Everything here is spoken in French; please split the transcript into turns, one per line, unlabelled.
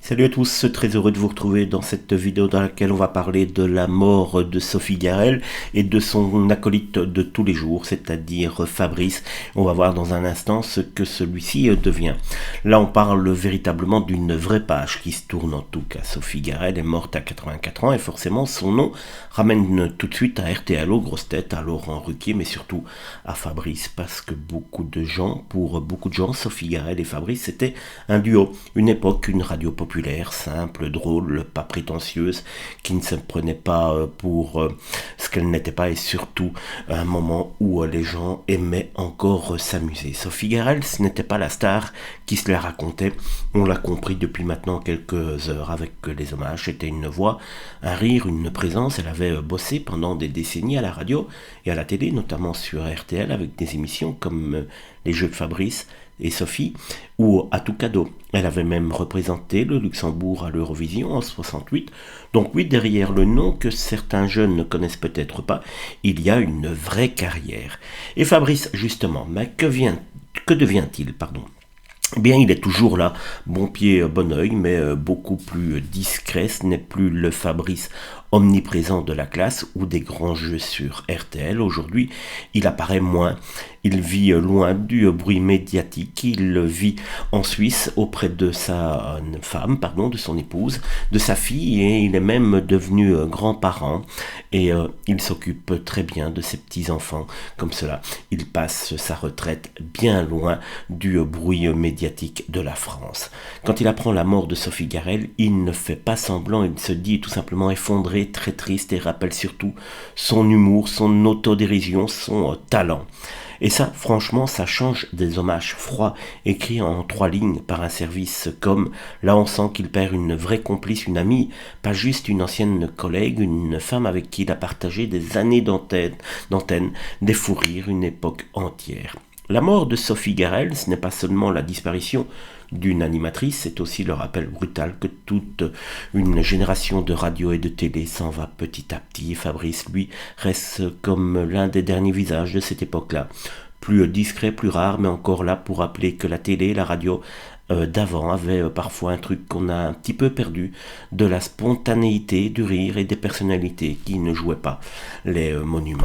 Salut à tous, très heureux de vous retrouver dans cette vidéo dans laquelle on va parler de la mort de Sophie Garrel et de son acolyte de tous les jours, c'est-à-dire Fabrice. On va voir dans un instant ce que celui-ci devient. Là, on parle véritablement d'une vraie page qui se tourne en tout cas. Sophie Garrel est morte à 84 ans et forcément son nom ramène tout de suite à RTL, aux grosses têtes, à Laurent Ruquier, mais surtout à Fabrice, parce que pour beaucoup de gens, Sophie Garrel et Fabrice, c'était un duo, une époque, une radio populaire, simple, drôle, pas prétentieuse, qui ne se prenait pas pour ce qu'elle n'était pas, et surtout un moment où les gens aimaient encore s'amuser. Sophie Garrel, ce n'était pas la star qui se la racontait, on l'a compris depuis maintenant quelques heures avec les hommages. C'était une voix, un rire, une présence. Elle avait bossé pendant des décennies à la radio et à la télé, notamment sur RTL, avec des émissions comme Les Jeux de Fabrice et Sophie, ou À tout cadeau. Elle avait même représenté le Luxembourg à l'Eurovision en 68. Donc oui, derrière le nom que certains jeunes ne connaissent peut-être pas, il y a une vraie carrière. Et Fabrice, justement, mais que devient-il, pardon? Eh bien, il est toujours là, bon pied, bon oeil, mais beaucoup plus discret. Ce n'est plus le Fabrice omniprésent de la classe ou des grands jeux sur RTL. Aujourd'hui, il apparaît moins. Il vit loin du bruit médiatique. Il vit en Suisse auprès de sa femme, de son épouse, de sa fille, et il est même devenu grand-parent. Et il s'occupe très bien de ses petits-enfants. Comme cela, il passe sa retraite bien loin du bruit médiatique de la France. Quand il apprend la mort de Sophie Garrel, il ne fait pas semblant, il se dit tout simplement effondré, très triste, et rappelle surtout son humour, son autodérision, son talent. Et ça, franchement, ça change des hommages froids, écrits en 3 lignes par un service comme. Là, on sent qu'il perd une vraie complice, une amie, pas juste une ancienne collègue, une femme avec qui il a partagé des années d'antenne, des fous rires, une époque entière. La mort de Sophie Garrel, ce n'est pas seulement la disparition d'une animatrice, c'est aussi le rappel brutal que toute une génération de radio et de télé s'en va petit à petit. Et Fabrice, lui, reste comme l'un des derniers visages de cette époque-là. Plus discret, plus rare, mais encore là pour rappeler que la télé, la radio d'avant avait parfois un truc qu'on a un petit peu perdu, de la spontanéité, du rire et des personnalités qui ne jouaient pas les monuments.